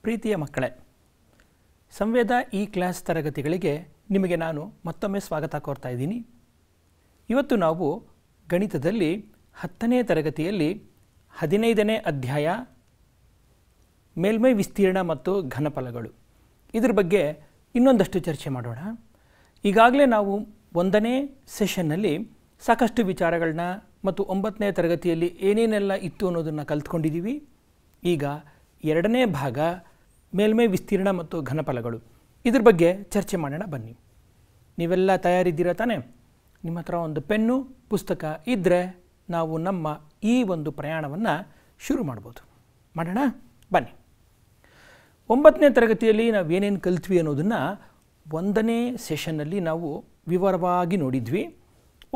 ಪ್ರೀತಿಯ ಮಕ್ಕಳೇ, ಸಂವೇದ ಈ ಕ್ಲಾಸ್ ತರಗತಿಗಳಿಗೆ ನಿಮಗೆ ನಾನು ಮತ್ತೊಮ್ಮೆ ಸ್ವಾಗತ ಕೋರ್ತಾ ಇದ್ದೀನಿ. ಇವತ್ತು ನಾವು ಗಣಿತದಲ್ಲಿ 10ನೇ ತರಗತಿಯಲ್ಲಿ 15ನೇ ಅಧ್ಯಾಯ ಮೇಲ್ಮೈ ವಿಸ್ತೀರ್ಣ ಮತ್ತು ಘನಫಲಗಳು ಇದರ ಬಗ್ಗೆ ಇನ್ನೊಂದಷ್ಟು ಚರ್ಚೆ ಮಾಡೋಣ. ಈಗಾಗಲೇ ನಾವು 1ನೇ ಸೆಷನ್ನಲ್ಲಿ ಸಾಕಷ್ಟು ವಿಚಾರಗಳನ್ನ ಮತ್ತು 9ನೇ ತರಗತಿಯಲ್ಲಿ ಏನೇನೆಲ್ಲ ಇತ್ತು ಅನ್ನೋದನ್ನು ಕಲ್ತ್ಕೊಂಡಿದ್ದೀವಿ. ಈಗ 2ನೇ ಭಾಗ ಮೇಲ್ಮೈ ವಿಸ್ತೀರ್ಣ ಮತ್ತು ಘನಫಲಗಳು ಇದ್ರ ಬಗ್ಗೆ ಚರ್ಚೆ ಮಾಡೋಣ. ಬನ್ನಿ, ನೀವೆಲ್ಲ ತಯಾರಿದ್ದೀರಾ ತಾನೇ? ನಿಮ್ಮ ಹತ್ರ ಒಂದು ಪೆನ್ನು ಪುಸ್ತಕ ಇದ್ದರೆ ನಾವು ನಮ್ಮ ಈ ಒಂದು ಪ್ರಯಾಣವನ್ನು ಶುರು ಮಾಡ್ಬೋದು. ಮಾಡೋಣ ಬನ್ನಿ. 9ನೇ ತರಗತಿಯಲ್ಲಿ ನಾವು ಏನೇನು ಕಲ್ತ್ವಿ ಅನ್ನೋದನ್ನು 1ನೇ ಸೆಷನ್ನಲ್ಲಿ ನಾವು ವಿವರವಾಗಿ ನೋಡಿದ್ವಿ.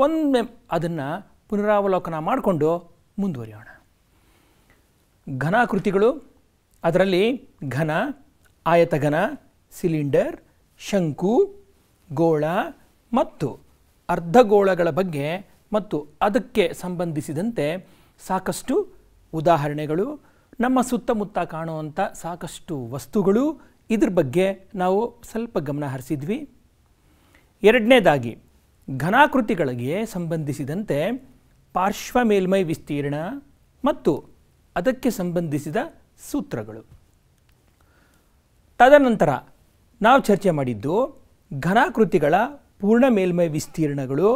ಒಮ್ಮೆ ಅದನ್ನು ಪುನರಾವಲೋಕನ ಮಾಡಿಕೊಂಡು ಮುಂದುವರಿಯೋಣ. ಘನಾಕೃತಿಗಳು, ಅದರಲ್ಲಿ ಘನ, ಆಯತಘನ, ಸಿಲಿಂಡರ್, ಶಂಕು, ಗೋಳ ಮತ್ತು ಅರ್ಧಗೋಳಗಳ ಬಗ್ಗೆ ಮತ್ತು ಅದಕ್ಕೆ ಸಂಬಂಧಿಸಿದಂತೆ ಸಾಕಷ್ಟು ಉದಾಹರಣೆಗಳು, ನಮ್ಮ ಸುತ್ತಮುತ್ತ ಕಾಣುವಂಥ ಸಾಕಷ್ಟು ವಸ್ತುಗಳು, ಇದ್ರ ಬಗ್ಗೆ ನಾವು ಸ್ವಲ್ಪ ಗಮನ ಹರಿಸಿದ್ವಿ. 2ನೇದಾಗಿ ಘನಾಕೃತಿಗಳಿಗೆ ಸಂಬಂಧಿಸಿದಂತೆ ಪಾರ್ಶ್ವ ಮೇಲ್ಮೈ ವಿಸ್ತೀರ್ಣ ಮತ್ತು ಅದಕ್ಕೆ ಸಂಬಂಧಿಸಿದ ಸೂತ್ರಗಳು. ತದನಂತರ ನಾವು ಚರ್ಚೆ ಮಾಡಿದ್ದು ಘನಾಕೃತಿಗಳ ಪೂರ್ಣ ಮೇಲ್ಮೈ ವಿಸ್ತೀರ್ಣಗಳು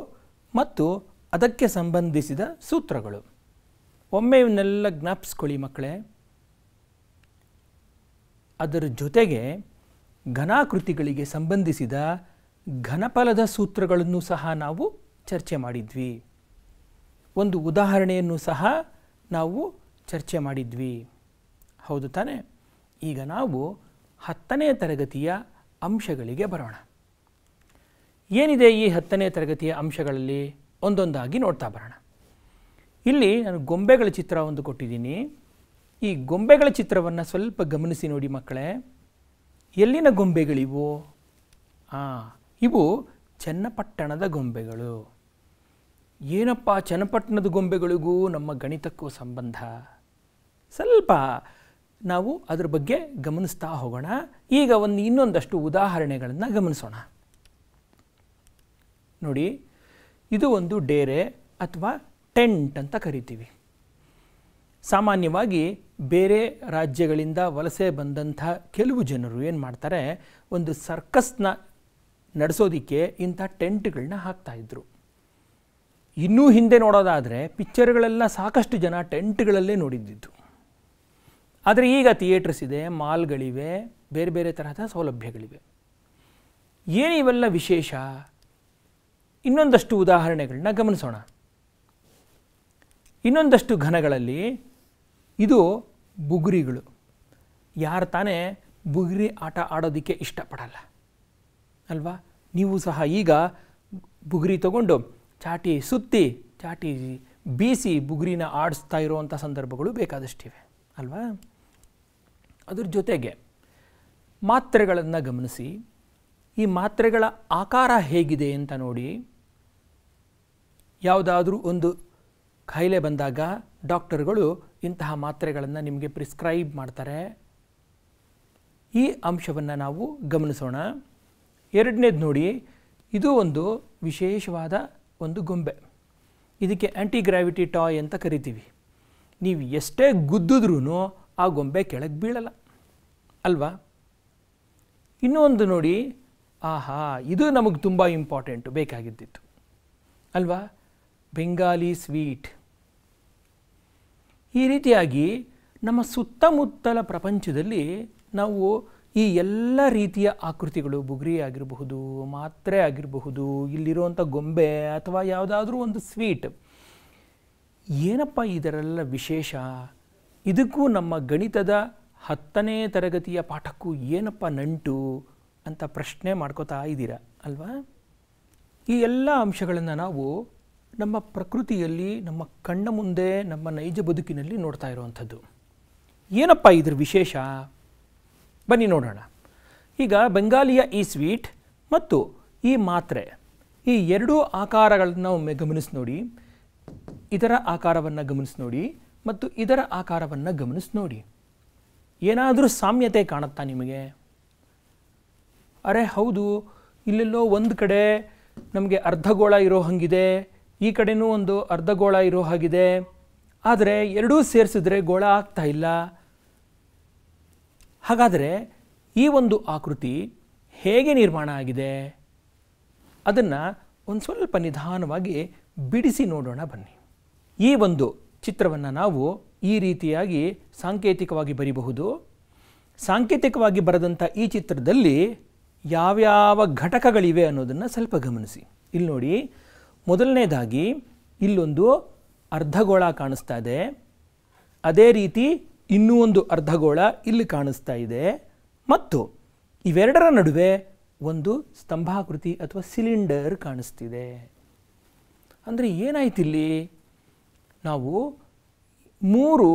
ಮತ್ತು ಅದಕ್ಕೆ ಸಂಬಂಧಿಸಿದ ಸೂತ್ರಗಳು. ಒಮ್ಮೆ ಇವನ್ನೆಲ್ಲ ಜ್ಞಾಪಿಸ್ಕೊಳ್ಳಿ ಮಕ್ಕಳೇ. ಅದರ ಜೊತೆಗೆ ಘನಾಕೃತಿಗಳಿಗೆ ಸಂಬಂಧಿಸಿದ ಘನಫಲದ ಸೂತ್ರಗಳನ್ನು ಸಹ ನಾವು ಚರ್ಚೆ ಮಾಡಿದ್ವಿ. ಒಂದು ಉದಾಹರಣೆಯನ್ನು ಸಹ ನಾವು ಚರ್ಚೆ ಮಾಡಿದ್ವಿ, ಹೌದು ತಾನೇ? ಈಗ ನಾವು 10ನೇ ತರಗತಿಯ ಅಂಶಗಳಿಗೆ ಬರೋಣ. ಏನಿದೆ ಈ 10ನೇ ತರಗತಿಯ ಅಂಶಗಳಲ್ಲಿ ಒಂದೊಂದಾಗಿ ನೋಡ್ತಾ ಬರೋಣ. ಇಲ್ಲಿ ನಾನು ಗೊಂಬೆಗಳ ಚಿತ್ರ ಒಂದು ಕೊಟ್ಟಿದ್ದೀನಿ. ಈ ಗೊಂಬೆಗಳ ಚಿತ್ರವನ್ನು ಸ್ವಲ್ಪ ಗಮನಿಸಿ ನೋಡಿ ಮಕ್ಕಳೇ. ಎಲ್ಲಿನ ಗೊಂಬೆಗಳಿವು? ಇವು ಚನ್ನಪಟ್ಟಣದ ಗೊಂಬೆಗಳು. ಏನಪ್ಪ ಚನ್ನಪಟ್ಟಣದ ಗೊಂಬೆಗಳಿಗೂ ನಮ್ಮ ಗಣಿತಕ್ಕೂ ಸಂಬಂಧ? ಸ್ವಲ್ಪ ನಾವು ಅದರ ಬಗ್ಗೆ ಗಮನಿಸ್ತಾ ಹೋಗೋಣ. ಈಗ ಇನ್ನೊಂದಷ್ಟು ಉದಾಹರಣೆಗಳನ್ನು ಗಮನಿಸೋಣ. ನೋಡಿ, ಇದು ಒಂದು ಡೇರೆ ಅಥವಾ ಟೆಂಟ್ ಅಂತ ಕರಿತೀವಿ. ಸಾಮಾನ್ಯವಾಗಿ ಬೇರೆ ರಾಜ್ಯಗಳಿಂದ ವಲಸೆ ಬಂದಂಥ ಕೆಲವು ಜನರು ಏನು ಮಾಡ್ತಾರೆ, ಒಂದು ಸರ್ಕಸ್ನ ನಡೆಸೋದಕ್ಕೆ ಇಂಥ ಟೆಂಟ್ಗಳನ್ನ ಹಾಕ್ತಾಯಿದ್ರು. ಇನ್ನೂ ಹಿಂದೆ ನೋಡೋದಾದರೆ ಪಿಕ್ಚರ್ಗಳೆಲ್ಲ ಸಾಕಷ್ಟು ಜನ ಟೆಂಟ್ಗಳಲ್ಲೇ ನೋಡಿದ್ದಿದ್ದು. ಆದರೆ ಈಗ ಥಿಯೇಟರ್ಸ್ ಇದೆ, ಮಾಲ್ಗಳಿವೆ, ಬೇರೆ ಬೇರೆ ತರಹದ ಸೌಲಭ್ಯಗಳಿವೆ. ಏನು ಇವೆಲ್ಲ ವಿಶೇಷ? ಇನ್ನೊಂದಷ್ಟು ಉದಾಹರಣೆಗಳನ್ನ ಗಮನಿಸೋಣ. ಇನ್ನೊಂದಷ್ಟು ಘನಗಳಲ್ಲಿ ಇದು ಬುಗುರಿಗಳು. ಯಾರು ತಾನೇ ಬುಗುರಿ ಆಟ ಆಡೋದಕ್ಕೆ ಇಷ್ಟಪಡಲ್ಲ ಅಲ್ವಾ? ನೀವು ಸಹ ಈಗ ಬುಗುರಿ ತಗೊಂಡು ಚಾಟಿ ಸುತ್ತಿ ಚಾಟಿ ಬೀಸಿ ಬುಗುರಿನ ಆಡಿಸ್ತಾ ಇರುವಂಥ ಸಂದರ್ಭಗಳು ಬೇಕಾದಷ್ಟಿವೆ ಅಲ್ವಾ? ಅದ್ರ ಜೊತೆಗೆ ಮಾತ್ರೆಗಳನ್ನು ಗಮನಿಸಿ. ಈ ಮಾತ್ರೆಗಳ ಆಕಾರ ಹೇಗಿದೆ ಅಂತ ನೋಡಿ. ಯಾವುದಾದ್ರೂ ಒಂದು ಕಾಯಿಲೆ ಬಂದಾಗ ಡಾಕ್ಟರ್ಗಳು ಇಂತಹ ಮಾತ್ರೆಗಳನ್ನು ನಿಮಗೆ ಪ್ರಿಸ್ಕ್ರೈಬ್ ಮಾಡ್ತಾರೆ. ಈ ಅಂಶವನ್ನು ನಾವು ಗಮನಿಸೋಣ. 2ನೇದು ನೋಡಿ, ಇದು ಒಂದು ವಿಶೇಷವಾದ ಒಂದು ಗೊಂಬೆ. ಇದಕ್ಕೆ ಆ್ಯಂಟಿ ಗ್ರಾವಿಟಿ ಟಾಯ್ ಅಂತ ಕರಿತೀವಿ. ನೀವು ಎಷ್ಟೇ ಗುದ್ದಿದ್ರೂ ಆ ಗೊಂಬೆ ಕೆಳಗೆ ಬೀಳಲ್ಲ ಅಲ್ವಾ? ಇನ್ನೊಂದು ನೋಡಿ, ಇದು ನಮಗೆ ತುಂಬ ಇಂಪಾರ್ಟೆಂಟು, ಬೇಕಾಗಿದ್ದಿತ್ತು ಅಲ್ವಾ? ಬೆಂಗಾಲಿ ಸ್ವೀಟ್. ಈ ರೀತಿಯಾಗಿ ನಮ್ಮ ಸುತ್ತಮುತ್ತಲ ಪ್ರಪಂಚದಲ್ಲಿ ನಾವು ಈ ಎಲ್ಲ ರೀತಿಯ ಆಕೃತಿಗಳು, ಬುಗುರಿ ಆಗಿರಬಹುದು, ಮಾತ್ರೆ ಆಗಿರಬಹುದು, ಇಲ್ಲಿರುವಂಥ ಗೊಂಬೆ ಅಥವಾ ಯಾವುದಾದ್ರೂ ಒಂದು ಸ್ವೀಟ್, ಏನಪ್ಪ ಇದರೆಲ್ಲ ವಿಶೇಷ? ಇದಕ್ಕೂ ನಮ್ಮ ಗಣಿತದ 10ನೇ ತರಗತಿಯ ಪಾಠಕ್ಕೂ ಏನಪ್ಪ ನಂಟು ಅಂತ ಪ್ರಶ್ನೆ ಮಾಡ್ಕೋತಾ ಇದ್ದೀರಾ ಅಲ್ವಾ? ಈ ಎಲ್ಲ ಅಂಶಗಳನ್ನು ನಾವು ನಮ್ಮ ಪ್ರಕೃತಿಯಲ್ಲಿ, ನಮ್ಮ ಕಣ್ಣ ಮುಂದೆ, ನಮ್ಮ ನೈಜ ಬದುಕಿನಲ್ಲಿ ನೋಡ್ತಾ ಇರುವಂಥದ್ದು. ಏನಪ್ಪ ಇದ್ರ ವಿಶೇಷ? ಬನ್ನಿ ನೋಡೋಣ. ಈಗ ಬೆಂಗಾಲಿಯ ಈ ಸ್ವೀಟ್ ಮತ್ತು ಈ ಮಾತ್ರೆ, ಈ ಎರಡೂ ಆಕಾರಗಳನ್ನು ಒಮ್ಮೆ ಗಮನಿಸಿ ನೋಡಿ. ಇದರ ಆಕಾರವನ್ನು ಗಮನಿಸಿ ನೋಡಿ ಮತ್ತು ಇದರ ಆಕಾರವನ್ನು ಗಮನಿಸಿ ನೋಡಿ. ಏನಾದರೂ ಸಾಮ್ಯತೆ ಕಾಣುತ್ತಾ ನಿಮಗೆ? ಅರೆ ಹೌದು, ಇಲ್ಲೆಲ್ಲೋ ಒಂದು ಕಡೆ ನಮಗೆ ಅರ್ಧಗೋಳ ಇರೋ ಹಾಗಿದೆ, ಈ ಕಡೆನೂ ಒಂದು ಅರ್ಧಗೋಳ ಇರೋ ಹಾಗಿದೆ, ಆದರೆ ಎರಡೂ ಸೇರಿಸಿದ್ರೆ ಗೋಳ ಆಗ್ತಾ ಇಲ್ಲ. ಹಾಗಾದರೆ ಈ ಒಂದು ಆಕೃತಿ ಹೇಗೆ ನಿರ್ಮಾಣ ಆಗಿದೆ ಅದನ್ನು ಒಂದು ಸ್ವಲ್ಪ ನಿಧಾನವಾಗಿ ಬಿಡಿಸಿ ನೋಡೋಣ ಬನ್ನಿ. ಈ ಒಂದು ಚಿತ್ರವನ್ನು ನಾವು ಈ ರೀತಿಯಾಗಿ ಸಾಂಕೇತಿಕವಾಗಿ ಬರೀಬಹುದು. ಸಾಂಕೇತಿಕವಾಗಿ ಬರೆದಂಥ ಈ ಚಿತ್ರದಲ್ಲಿ ಯಾವ್ಯಾವ ಘಟಕಗಳಿವೆ ಅನ್ನೋದನ್ನು ಸ್ವಲ್ಪ ಗಮನಿಸಿ. ಇಲ್ಲಿ ನೋಡಿ, ಮೊದಲನೇದಾಗಿ ಇಲ್ಲೊಂದು ಅರ್ಧಗೋಳ ಕಾಣಿಸ್ತಾ ಇದೆ, ಅದೇ ರೀತಿ ಇನ್ನೂ ಒಂದು ಅರ್ಧಗೋಳ ಇಲ್ಲಿ ಕಾಣಿಸ್ತಾ ಇದೆ, ಮತ್ತು ಇವೆರಡರ ನಡುವೆ ಒಂದು ಸ್ತಂಭಾಕೃತಿ ಅಥವಾ ಸಿಲಿಂಡರ್ ಕಾಣಿಸ್ತಿದೆ. ಅಂದರೆ ಏನಾಯ್ತಿಲ್ಲಿ? ನಾವು 3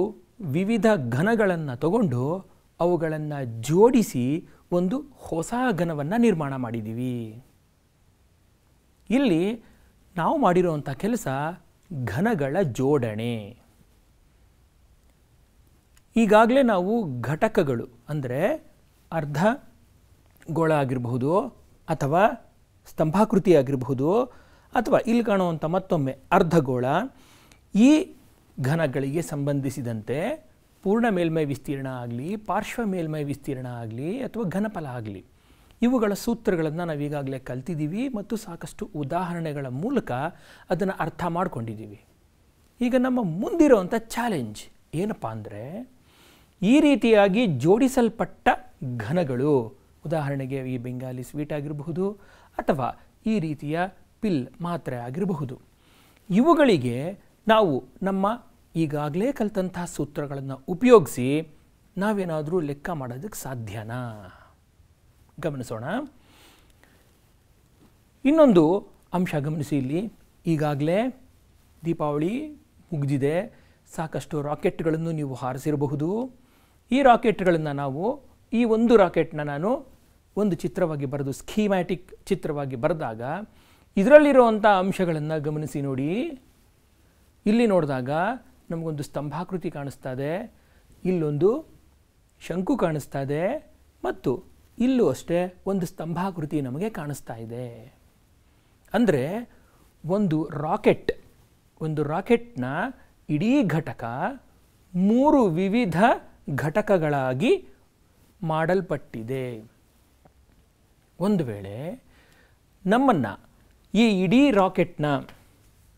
ವಿವಿಧ ಘನಗಳನ್ನು ತಗೊಂಡು ಅವುಗಳನ್ನು ಜೋಡಿಸಿ ಒಂದು ಹೊಸ ಘನವನ್ನು ನಿರ್ಮಾಣ ಮಾಡಿದ್ದೀವಿ. ಇಲ್ಲಿ ನಾವು ಮಾಡಿರುವಂಥ ಕೆಲಸ ಘನಗಳ ಜೋಡಣೆ. ಈಗಾಗಲೇ ನಾವು ಘಟಕಗಳು ಅಂದರೆ ಅರ್ಧ ಗೋಳ ಆಗಿರಬಹುದು, ಅಥವಾ ಸ್ತಂಭಾಕೃತಿ ಆಗಿರಬಹುದು, ಅಥವಾ ಇಲ್ಲಿ ಕಾಣುವಂಥ ಮತ್ತೊಮ್ಮೆ ಅರ್ಧಗೋಳ, ಈ ಘನಗಳಿಗೆ ಸಂಬಂಧಿಸಿದಂತೆ ಪೂರ್ಣ ಮೇಲ್ಮೈ ವಿಸ್ತೀರ್ಣ ಆಗಲಿ, ಪಾರ್ಶ್ವ ಮೇಲ್ಮೈ ವಿಸ್ತೀರ್ಣ ಆಗಲಿ, ಅಥವಾ ಘನಫಲ ಆಗಲಿ, ಇವುಗಳ ಸೂತ್ರಗಳನ್ನು ನಾವೀಗಾಗಲೇ ಕಲ್ತಿದ್ದೀವಿ ಮತ್ತು ಸಾಕಷ್ಟು ಉದಾಹರಣೆಗಳ ಮೂಲಕ ಅದನ್ನು ಅರ್ಥ ಮಾಡ್ಕೊಂಡಿದ್ದೀವಿ. ಈಗ ನಮ್ಮ ಮುಂದಿರುವಂಥ ಚಾಲೆಂಜ್ ಏನಪ್ಪ ಅಂದರೆ, ಈ ರೀತಿಯಾಗಿ ಜೋಡಿಸಲ್ಪಟ್ಟ ಘನಗಳು, ಉದಾಹರಣೆಗೆ ಈ ಬೆಂಗಾಲಿ ಸ್ವೀಟ್ ಆಗಿರಬಹುದು ಅಥವಾ ಈ ರೀತಿಯ ಪಿಲ್ ಮಾತ್ರೆ ಆಗಿರಬಹುದು, ಇವುಗಳಿಗೆ ನಾವು ನಮ್ಮ ಈಗಾಗಲೇ ಕಲಿತಂತಹ ಸೂತ್ರಗಳನ್ನು ಉಪಯೋಗಿಸಿ ನಾವೇನಾದರೂ ಲೆಕ್ಕ ಮಾಡೋದಕ್ಕೆ ಸಾಧ್ಯನಾ? ಗಮನಿಸೋಣ. ಇನ್ನೊಂದು ಅಂಶ ಗಮನಿಸಿ. ಇಲ್ಲಿ ಈಗಾಗಲೇ ದೀಪಾವಳಿ ಮುಗಿದಿದೆ, ಸಾಕಷ್ಟು ರಾಕೆಟ್ಗಳನ್ನು ನೀವು ಹಾರಿಸಿರಬಹುದು. ಈ ರಾಕೆಟ್ಗಳನ್ನು ನಾವು, ಈ ಒಂದು ರಾಕೆಟ್ನ ನಾನು ಒಂದು ಚಿತ್ರವಾಗಿ ಬರೆದು ಸ್ಕೀಮ್ಯಾಟಿಕ್ ಚಿತ್ರವಾಗಿ ಬರೆದಾಗ ಇದರಲ್ಲಿರುವಂಥ ಅಂಶಗಳನ್ನು ಗಮನಿಸಿ ನೋಡಿ. ಇಲ್ಲಿ ನೋಡಿದಾಗ ನಮಗೊಂದು ಸ್ತಂಭಾಕೃತಿ ಕಾಣಿಸ್ತಾ ಇದೆ, ಇಲ್ಲೊಂದು ಶಂಕು ಕಾಣಿಸ್ತಾ ಇದೆ, ಮತ್ತು ಇಲ್ಲೂ ಅಷ್ಟೇ ಒಂದು ಸ್ತಂಭಾಕೃತಿ ನಮಗೆ ಕಾಣಿಸ್ತಾ ಇದೆ. ಅಂದರೆ ಒಂದು ರಾಕೆಟ್ನ ಇಡೀ ಘಟಕ 3 ವಿವಿಧ ಘಟಕಗಳಾಗಿ ಮಾಡಲ್ಪಟ್ಟಿದೆ. ಒಂದು ವೇಳೆ ನಮ್ಮನ್ನು ಈ ಇಡೀ ರಾಕೆಟ್ನ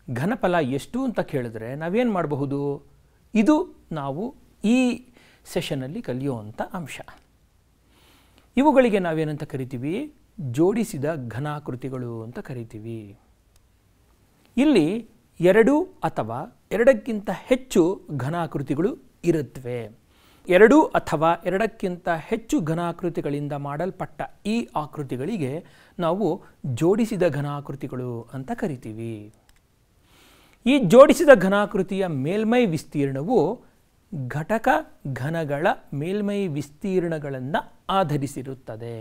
ಘನಫಲ ಎಷ್ಟು ಅಂತ ಕೇಳಿದ್ರೆ ನಾವೇನು ಮಾಡಬಹುದು? ಇದು ನಾವು ಈ ಸೆಷನಲ್ಲಿ ಕಲಿಯುವಂಥ ಅಂಶ. ಇವುಗಳಿಗೆ ನಾವೇನಂತ ಕರಿತೀವಿ? ಜೋಡಿಸಿದ ಘನಾಕೃತಿಗಳು ಅಂತ ಕರಿತೀವಿ. ಇಲ್ಲಿ 2 ಅಥವಾ 2ಕ್ಕಿಂತ ಹೆಚ್ಚು ಘನಾಕೃತಿಗಳು ಇರುತ್ತವೆ. 2 ಅಥವಾ 2ಕ್ಕಿಂತ ಹೆಚ್ಚು ಘನಾಕೃತಿಗಳಿಂದ ಮಾಡಲ್ಪಟ್ಟ ಈ ಆಕೃತಿಗಳಿಗೆ ನಾವು ಜೋಡಿಸಿದ ಘನಾಕೃತಿಗಳು ಅಂತ ಕರಿತೀವಿ. ಈ ಜೋಡಿಸಿದ ಘನಾಕೃತಿಯ ಮೇಲ್ಮೈ ವಿಸ್ತೀರ್ಣವು ಘಟಕ ಘನಗಳ ಮೇಲ್ಮೈ ವಿಸ್ತೀರ್ಣಗಳನ್ನು ಆಧರಿಸಿರುತ್ತದೆ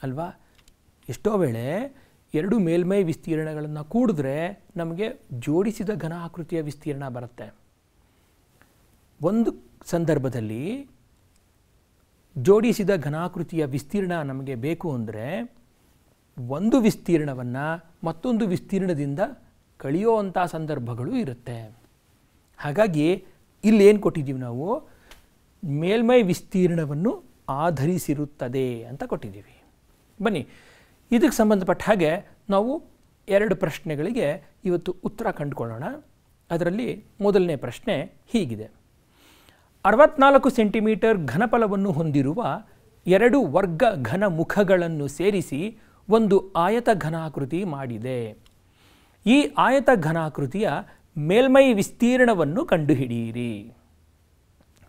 ಅಲ್ವಾ? ಎಷ್ಟೋ ವೇಳೆ 2 ಮೇಲ್ಮೈ ವಿಸ್ತೀರ್ಣಗಳನ್ನು ಕೂಡಿದ್ರೆ ನಮಗೆ ಜೋಡಿಸಿದ ಘನ ಆಕೃತಿಯ ವಿಸ್ತೀರ್ಣ ಬರುತ್ತೆ. ಒಂದು ಸಂದರ್ಭದಲ್ಲಿ ಜೋಡಿಸಿದ ಘನಾಕೃತಿಯ ವಿಸ್ತೀರ್ಣ ನಮಗೆ ಬೇಕು ಅಂದರೆ ಒಂದು ವಿಸ್ತೀರ್ಣವನ್ನು ಮತ್ತೊಂದು ವಿಸ್ತೀರ್ಣದಿಂದ ಕಳೆಯುವಂಥ ಸಂದರ್ಭಗಳು ಇರುತ್ತೆ. ಹಾಗಾಗಿ ಇಲ್ಲೇನು ಕೊಟ್ಟಿದ್ದೀವಿ ನಾವು? ಮೇಲ್ಮೈ ವಿಸ್ತೀರ್ಣವನ್ನು ಆಧರಿಸಿರುತ್ತದೆ ಅಂತ ಕೊಟ್ಟಿದ್ದೀವಿ. ಬನ್ನಿ, ಇದಕ್ಕೆ ಸಂಬಂಧಪಟ್ಟ ಹಾಗೆ ನಾವು 2 ಪ್ರಶ್ನೆಗಳಿಗೆ ಇವತ್ತು ಉತ್ತರ ಕಂಡುಕೊಳ್ಳೋಣ. ಅದರಲ್ಲಿ ಮೊದಲನೇ ಪ್ರಶ್ನೆ ಹೀಗಿದೆ: 64 ಸೆಂಟಿಮೀಟರ್ ಘನಫಲವನ್ನು ಹೊಂದಿರುವ 2 ವರ್ಗ ಘನ ಮುಖಗಳನ್ನು ಸೇರಿಸಿ ಒಂದು ಆಯತ ಘನಾಕೃತಿ ಮಾಡಿದೆ. ಈ ಆಯತ ಘನಾಕೃತಿಯ ಮೇಲ್ಮೈ ವಿಸ್ತೀರ್ಣವನ್ನು ಕಂಡುಹಿಡಿಯಿರಿ.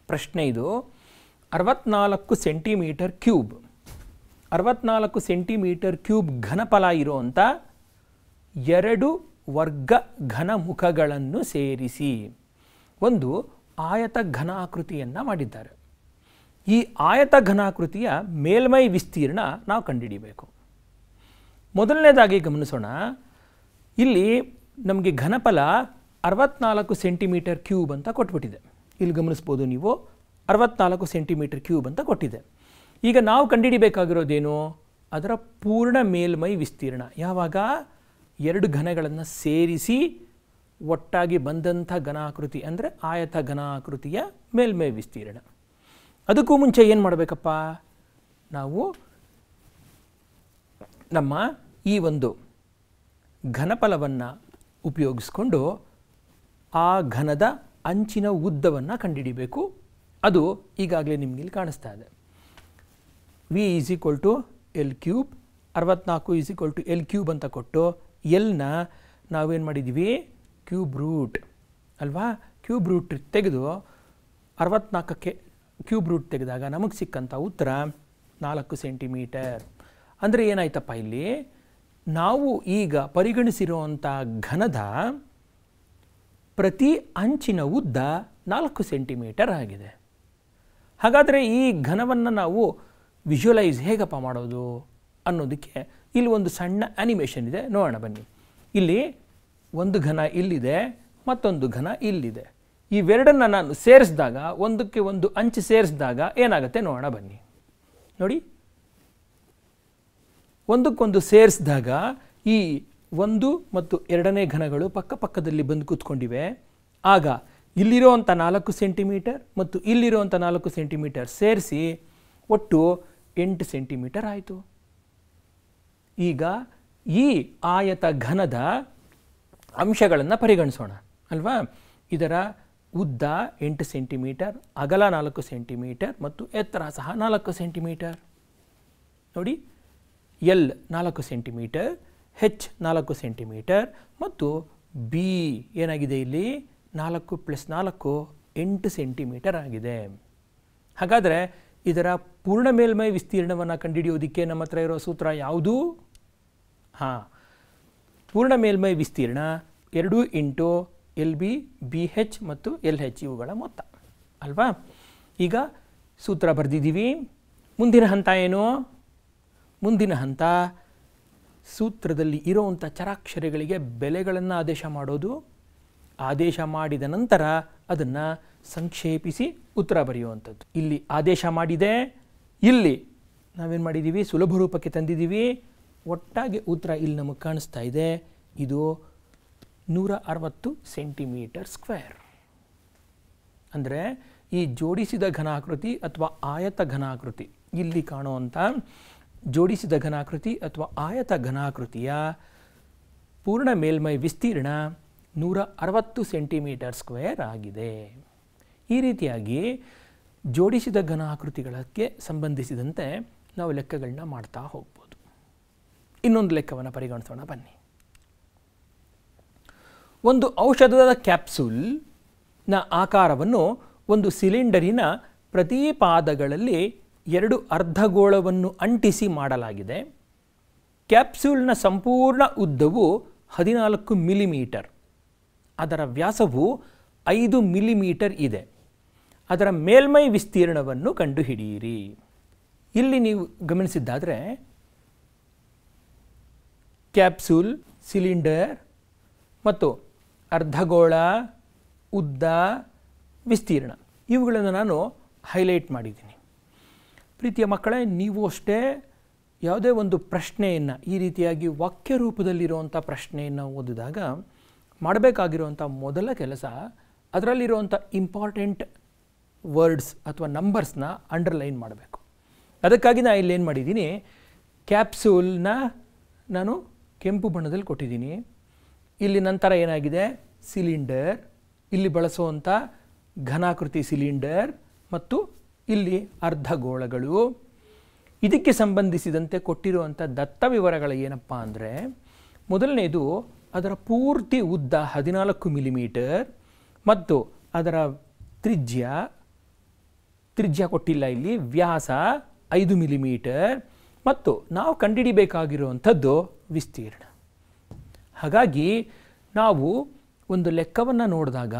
ಪ್ರಶ್ನೆ ಇದು. 64 ಸೆಂಟಿಮೀಟರ್ ಕ್ಯೂಬ್ 64 ಸೆಂಟಿಮೀಟರ್ ಕ್ಯೂಬ್ ಘನಫಲ ಇರುವಂಥ 2 ವರ್ಗ ಘನ ಮುಖಗಳನ್ನು ಸೇರಿಸಿ ಒಂದು ಆಯತ ಘನಾಕೃತಿಯನ್ನು ಮಾಡಿದ್ದಾರೆ. ಈ ಆಯತ ಘನಾಕೃತಿಯ ಮೇಲ್ಮೈ ವಿಸ್ತೀರ್ಣ ನಾವು ಕಂಡುಹಿಡಿಯಬೇಕು. ಮೊದಲನೇದಾಗಿ ಗಮನಿಸೋಣ. ಇಲ್ಲಿ ನಮಗೆ ಘನಫಲ 64 ಸೆಂಟಿಮೀಟರ್ ಕ್ಯೂಬ್ ಅಂತ ಕೊಟ್ಬಿಟ್ಟಿದೆ. ಇಲ್ಲಿ ಗಮನಿಸ್ಬೋದು ನೀವು 64 ಸೆಂಟಿಮೀಟರ್ ಕ್ಯೂಬ್ ಅಂತ ಕೊಟ್ಟಿದೆ. ಈಗ ನಾವು ಕಂಡುಹಿಡಿಬೇಕಾಗಿರೋದೇನು? ಅದರ ಪೂರ್ಣ ಮೇಲ್ಮೈ ವಿಸ್ತೀರ್ಣ. ಯಾವಾಗ ಎರಡು ಘನಗಳನ್ನು ಸೇರಿಸಿ ಒಟ್ಟಾಗಿ ಬಂದಂಥ ಘನಾಕೃತಿ ಅಂದರೆ ಆಯತ ಘನಾಕೃತಿಯ ಮೇಲ್ಮೈ ವಿಸ್ತೀರ್ಣ. ಅದಕ್ಕೂ ಮುಂಚೆ ಏನು ಮಾಡಬೇಕಪ್ಪ? ನಾವು ನಮ್ಮ ಈ ಒಂದು ಘನಫಲವನ್ನು ಉಪಯೋಗಿಸ್ಕೊಂಡು ಆ ಘನದ ಅಂಚಿನ ಉದ್ದವನ್ನು ಕಂಡುಹಿಡಿಬೇಕು. ಅದು ಈಗಾಗಲೇ ನಿಮಗೆ ಇಲ್ಲಿ ಕಾಣಿಸ್ತಾ ಇದೆ. V is equal to L cube, 64 is equal to L cube ಅಂತ ಕೊಟ್ಟು ಎಲ್ನ ನಾವೇನು ಮಾಡಿದ್ದೀವಿ? ಕ್ಯೂಬ್ ರೂಟ್ ಅಲ್ವಾ? ಕ್ಯೂಬ್ ರೂಟ್ ತೆಗೆದು 64ಕ್ಕೆ ಕ್ಯೂಬ್ ರೂಟ್ ತೆಗೆದಾಗ ನಮಗೆ ಸಿಕ್ಕಂಥ ಉತ್ತರ 4 ಸೆಂಟಿಮೀಟರ್. ಅಂದರೆ ಏನಾಯ್ತಪ್ಪ ಇಲ್ಲಿ? ನಾವು ಈಗ ಪರಿಗಣಿಸಿರುವಂಥ ಘನದ ಪ್ರತಿ ಅಂಚಿನ ಉದ್ದ 4 ಸೆಂಟಿಮೀಟರ್ ಆಗಿದೆ. ಹಾಗಾದರೆ ಈ ಘನವನ್ನು ನಾವು ವಿಜುವಲೈಸ್ ಹೇಗಪ್ಪ ಮಾಡೋದು ಅನ್ನೋದಕ್ಕೆ ಇಲ್ಲಿ ಒಂದು ಸಣ್ಣ ಆ್ಯನಿಮೇಷನ್ ಇದೆ, ನೋಡೋಣ ಬನ್ನಿ. ಇಲ್ಲಿ ಒಂದು ಘನ ಇಲ್ಲಿದೆ, ಮತ್ತೊಂದು ಘನ ಇಲ್ಲಿದೆ. ಇವೆರಡನ್ನು ನಾನು ಸೇರಿಸಿದಾಗ, ಒಂದಕ್ಕೆ ಒಂದು ಅಂಚು ಸೇರಿಸಿದಾಗ ಏನಾಗುತ್ತೆ ನೋಡೋಣ ಬನ್ನಿ. ನೋಡಿ, ಒಂದಕ್ಕೊಂದು ಸೇರಿಸಿದಾಗ ಈ 1 ಮತ್ತು 2ನೇ ಘನಗಳು ಪಕ್ಕಪಕ್ಕದಲ್ಲಿ ಬಂದು ಕೂತ್ಕೊಂಡಿವೆ. ಆಗ ಇಲ್ಲಿರೋವಂಥ 4 ಸೆಂಟಿಮೀಟರ್ ಮತ್ತು ಇಲ್ಲಿರೋವಂಥ 4 ಸೆಂಟಿಮೀಟರ್ ಸೇರಿಸಿ ಒಟ್ಟು 8 ಸೆಂಟಿಮೀಟರ್ ಆಯಿತು. ಈಗ ಈ ಆಯತ ಘನದ ಅಂಶಗಳನ್ನು ಪರಿಗಣಿಸೋಣ ಅಲ್ವಾ? ಇದರ ಉದ್ದ 8 ಸೆಂಟಿಮೀಟರ್, ಅಗಲ 4 ಸೆಂಟಿಮೀಟರ್ ಮತ್ತು ಎತ್ತರ ಸಹ 4 ಸೆಂಟಿಮೀಟರ್. ನೋಡಿ, ಎಲ್ 4 ಸೆಂಟಿಮೀಟರ್, ಹೆಚ್ 4 ಸೆಂಟಿಮೀಟರ್ ಮತ್ತು ಬಿ ಏನಾಗಿದೆ ಇಲ್ಲಿ? 4 + 4 8 ಸೆಂಟಿಮೀಟರ್ ಆಗಿದೆ. ಹಾಗಾದರೆ ಇದರ ಪೂರ್ಣ ಮೇಲ್ಮೈ ವಿಸ್ತೀರ್ಣವನ್ನು ಕಂಡುಹಿಡಿಯೋದಕ್ಕೆ ನಮ್ಮ ಹತ್ರ ಇರೋ ಸೂತ್ರ ಯಾವುದು? ಹಾಂ, ಪೂರ್ಣ ಮೇಲ್ಮೈ ವಿಸ್ತೀರ್ಣ 2 into L B, B H ಮತ್ತು ಎಲ್ ಹೆಚ್ ಇವುಗಳ ಮೊತ್ತ ಅಲ್ವಾ? ಈಗ ಸೂತ್ರ ಬರೆದಿದ್ದೀವಿ. ಮುಂದಿನ ಹಂತ ಏನು? ಮುಂದಿನ ಹಂತ ಸೂತ್ರದಲ್ಲಿ ಇರೋವಂಥ ಚರಾಕ್ಷರಗಳಿಗೆ ಬೆಲೆಗಳನ್ನು ಆದೇಶ ಮಾಡೋದು. ಆದೇಶ ಮಾಡಿದ ನಂತರ ಅದನ್ನು ಸಂಕ್ಷೇಪಿಸಿ ಉತ್ತರ ಬರೆಯುವಂಥದ್ದು. ಇಲ್ಲಿ ಆದೇಶ ಮಾಡಿದೆ, ಇಲ್ಲಿ ನಾವೇನು ಮಾಡಿದ್ದೀವಿ? ಸುಲಭ ರೂಪಕ್ಕೆ ತಂದಿದ್ದೀವಿ. ಒಟ್ಟಾಗಿ ಉತ್ತರ ಇಲ್ಲಿ ನಮಗೆ ಕಾಣಿಸ್ತಾ ಇದೆ. ಇದು 160 ಸೆಂಟಿಮೀಟರ್ ಸ್ಕ್ವೇರ್. ಅಂದರೆ ಈ ಜೋಡಿಸಿದ ಘನಾಕೃತಿ ಅಥವಾ ಆಯತ ಘನಾಕೃತಿ, ಇಲ್ಲಿ ಕಾಣುವಂಥ ಜೋಡಿಸಿದ ಘನಾಕೃತಿ ಅಥವಾ ಆಯತ ಘನಾಕೃತಿಯ ಪೂರ್ಣ ಮೇಲ್ಮೈ ವಿಸ್ತೀರ್ಣ 160 ಸೆಂಟಿಮೀಟರ್ ಸ್ಕ್ವೇರ್ ಆಗಿದೆ. ಈ ರೀತಿಯಾಗಿ ಜೋಡಿಸಿದ ಘನಾಕೃತಿಗಳಿಗೆ ಸಂಬಂಧಿಸಿದಂತೆ ನಾವು ಲೆಕ್ಕಗಳನ್ನ ಮಾಡ್ತಾ ಹೋಗ್ಬೋದು. ಇನ್ನೊಂದು ಲೆಕ್ಕವನ್ನು ಪರಿಗಣಿಸೋಣ ಬನ್ನಿ. ಒಂದು ಔಷಧದ ಕ್ಯಾಪ್ಸೂಲ್ನ ಆಕಾರವನ್ನು ಒಂದು ಸಿಲಿಂಡರಿನ ಪ್ರತಿ ಪಾದಗಳಲ್ಲಿ 2 ಅರ್ಧಗೋಳವನ್ನು ಅಂಟಿಸಿ ಮಾಡಲಾಗಿದೆ. ಕ್ಯಾಪ್ಸೂಲ್ನ ಸಂಪೂರ್ಣ ಉದ್ದವು 14 ಮಿಲಿಮೀಟರ್, ಅದರ ವ್ಯಾಸವು 5 ಮಿಲಿಮೀಟರ್ ಇದೆ. ಅದರ ಮೇಲ್ಮೈ ವಿಸ್ತೀರ್ಣವನ್ನು ಕಂಡುಹಿಡಿಯಿರಿ. ಇಲ್ಲಿ ನೀವು ಗಮನಿಸಿದ್ದಾದರೆ ಕ್ಯಾಪ್ಸೂಲ್, ಸಿಲಿಂಡರ್ ಮತ್ತು ಅರ್ಧಗೋಳ, ಉದ್ದ, ವಿಸ್ತೀರ್ಣ ಇವುಗಳನ್ನು ನಾನು ಹೈಲೈಟ್ ಮಾಡಿದ್ದೀನಿ. ಪ್ರೀತಿಯ ಮಕ್ಕಳೇ, ನೀವು ಅಷ್ಟೇ ಯಾವುದೇ ಒಂದು ಪ್ರಶ್ನೆಯನ್ನು ಈ ರೀತಿಯಾಗಿ ವಾಕ್ಯ ರೂಪದಲ್ಲಿರುವಂಥ ಪ್ರಶ್ನೆಯನ್ನು ಓದಿದಾಗ ಮಾಡಬೇಕಾಗಿರುವಂಥ ಮೊದಲ ಕೆಲಸ ಅದರಲ್ಲಿರುವಂಥ ಇಂಪಾರ್ಟೆಂಟ್ ವರ್ಡ್ಸ್ ಅಥವಾ ನಂಬರ್ಸ್ನ ಅಂಡರ್ಲೈನ್ ಮಾಡಬೇಕು. ಅದಕ್ಕಾಗಿ ನಾನು ಇಲ್ಲಿ ಏನು ಮಾಡಿದ್ದೀನಿ? ಕ್ಯಾಪ್ಸೂಲ್ನ ನಾನು ಕೆಂಪು ಬಣ್ಣದಲ್ಲಿ ಕೊಟ್ಟಿದ್ದೀನಿ. ಇಲ್ಲಿ ನಂತರ ಏನಾಗಿದೆ? ಸಿಲಿಂಡರ್, ಇಲ್ಲಿ ಬಳಸುವಂಥ ಘನಾಕೃತಿ ಸಿಲಿಂಡರ್ ಮತ್ತು ಇಲ್ಲಿ ಅರ್ಧಗೋಳಗಳು. ಇದಕ್ಕೆ ಸಂಬಂಧಿಸಿದಂತೆ ಕೊಟ್ಟಿರುವಂಥ ದತ್ತ ವಿವರಗಳು ಏನಪ್ಪ ಅಂದರೆ, ಮೊದಲನೇದು ಅದರ ಪೂರ್ತಿ ಉದ್ದ 14 ಮಿಲಿಮೀಟರ್ ಮತ್ತು ಅದರ ತ್ರಿಜ್ಯ ಕೊಟ್ಟಿಲ್ಲ, ಇಲ್ಲಿ ವ್ಯಾಸ 5 ಮಿಲಿಮೀಟರ್ ಮತ್ತು ನಾವು ಕಂಡುಹಿಡಿಬೇಕಾಗಿರುವಂಥದ್ದು ವಿಸ್ತೀರ್ಣ. ಹಾಗಾಗಿ ನಾವು ಒಂದು ಲೆಕ್ಕವನ್ನು ನೋಡಿದಾಗ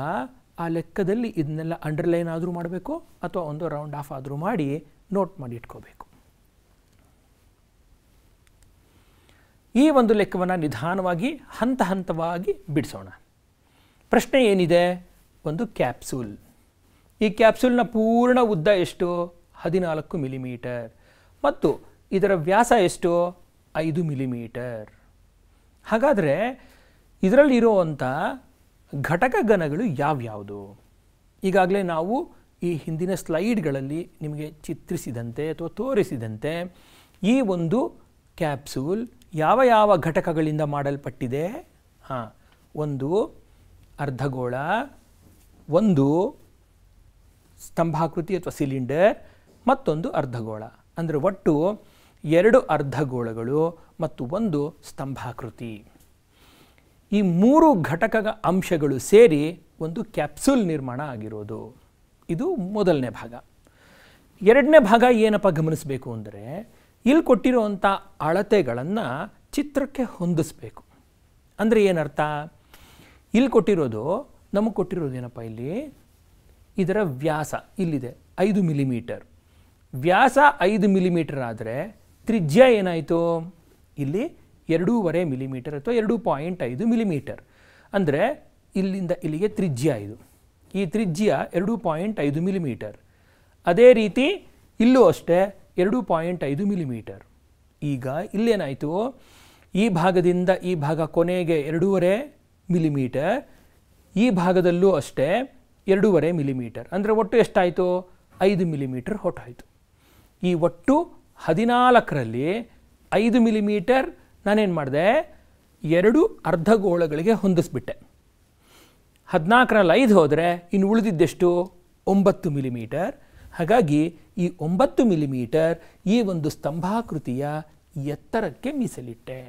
ಆ ಲೆಕ್ಕದಲ್ಲಿ ಇದನ್ನೆಲ್ಲ ಅಂಡರ್ಲೈನ್ ಆದರೂ ಮಾಡಬೇಕು ಅಥವಾ ಒಂದು ರೌಂಡ್ ಆಫ್ ಆದರೂ ಮಾಡಿ ನೋಟ್ ಮಾಡಿ ಇಟ್ಕೋಬೇಕು. ಈ ಒಂದು ಲೆಕ್ಕವನ್ನು ನಿಧಾನವಾಗಿ ಹಂತ ಹಂತವಾಗಿ ಬಿಡಿಸೋಣ. ಪ್ರಶ್ನೆ ಏನಿದೆ? ಒಂದು ಕ್ಯಾಪ್ಸೂಲ್. ಈ ಕ್ಯಾಪ್ಸೂಲ್ನ ಪೂರ್ಣ ಉದ್ದ ಎಷ್ಟು? 14 ಮಿಲಿಮೀಟರ್ ಮತ್ತು ಇದರ ವ್ಯಾಸ ಎಷ್ಟು? 5 ಮಿಲಿಮೀಟರ್. ಹಾಗಾದರೆ ಇದರಲ್ಲಿರುವಂಥ ಘಟಕ ಘನಗಳು ಯಾವ್ಯಾವುದು? ಈಗಾಗಲೇ ನಾವು ಈ ಹಿಂದಿನ ಸ್ಲೈಡ್ಗಳಲ್ಲಿ ನಿಮಗೆ ಚಿತ್ರಿಸಿದಂತೆ ಅಥವಾ ತೋರಿಸಿದಂತೆ ಈ ಒಂದು ಕ್ಯಾಪ್ಸೂಲ್ ಯಾವ ಯಾವ ಘಟಕಗಳಿಂದ ಮಾಡಲ್ಪಟ್ಟಿದೆ? ಒಂದು ಅರ್ಧಗೋಳ, ಒಂದು ಸ್ತಂಭಾಕೃತಿ ಅಥವಾ ಸಿಲಿಂಡರ್, ಮತ್ತೊಂದು ಅರ್ಧಗೋಳ. ಅಂದರೆ ಒಟ್ಟು 2 ಅರ್ಧಗೋಳಗಳು ಮತ್ತು ಒಂದು ಸ್ತಂಭಾಕೃತಿ. ಈ 3 ಘಟಕ ಅಂಶಗಳು ಸೇರಿ ಒಂದು ಕ್ಯಾಪ್ಸೂಲ್ ನಿರ್ಮಾಣ ಆಗಿರೋದು. ಇದು ಮೊದಲನೇ ಭಾಗ. ಎರಡನೇ ಭಾಗ ಏನಪ್ಪ ಗಮನಿಸಬೇಕು ಅಂದರೆ, ಇಲ್ಲಿ ಕೊಟ್ಟಿರುವಂಥ ಅಳತೆಗಳನ್ನು ಚಿತ್ರಕ್ಕೆ ಹೊಂದಿಸಬೇಕು. ಅಂದರೆ ಏನರ್ಥ? ಇಲ್ಲಿ ಕೊಟ್ಟಿರೋದು, ನಮಗೆ ಕೊಟ್ಟಿರೋದೇನಪ್ಪ, ಇಲ್ಲಿ ಇದರ ವ್ಯಾಸ ಇಲ್ಲಿದೆ 5 ಮಿಲಿಮೀಟರ್. ವ್ಯಾಸ 5 ಮಿಲಿಮೀಟರ್ ಆದರೆ ತ್ರಿಜ್ಯ ಏನಾಯಿತು? ಇಲ್ಲಿ 2.5 ಮಿಲಿಮೀಟರ್ ಅಥವಾ 2.5 ಮಿಲಿಮೀಟರ್. ಅಂದರೆ ಇಲ್ಲಿಂದ ಇಲ್ಲಿಗೆ ತ್ರಿಜ್ಯ ಇದು. ಈ ತ್ರಿಜ್ಯ 2.5 ಮಿಲಿಮೀಟರ್. ಅದೇ ರೀತಿ ಇಲ್ಲೂ ಅಷ್ಟೇ 2.5 ಮಿಲಿಮೀಟರ್. ಈಗ ಇಲ್ಲೇನಾಯಿತು? ಈ ಭಾಗದಿಂದ ಈ ಭಾಗ ಕೊನೆಗೆ 2.5 ಮಿಲಿಮೀಟರ್, ಈ ಭಾಗದಲ್ಲೂ ಅಷ್ಟೇ 2.5 ಮಿಲಿಮೀಟರ್. ಅಂದರೆ ಒಟ್ಟು ಎಷ್ಟಾಯಿತು? 5 ಮಿಲಿಮೀಟರ್ ಹೊರಟಾಯಿತು. ಈ ಒಟ್ಟು 14ರಲ್ಲಿ 5 ಮಿಲಿಮೀಟರ್ ನಾನೇನು ಮಾಡಿದೆ? 2 ಅರ್ಧಗೋಳಗಳಿಗೆ ಹೊಂದಿಸ್ಬಿಟ್ಟೆ. 14ರಲ್ಲಿ 5 ಹೋದರೆ ಇನ್ನು ಉಳಿದಿದ್ದೆಷ್ಟು? 9 ಮಿಲಿಮೀಟರ್. ಹಾಗಾಗಿ ಈ 9 ಮಿಲಿಮೀಟರ್ ಈ ಒಂದು ಸ್ತಂಭಾಕೃತಿಯ ಎತ್ತರಕ್ಕೆ ಮೀಸಲಿಟ್ಟೆ.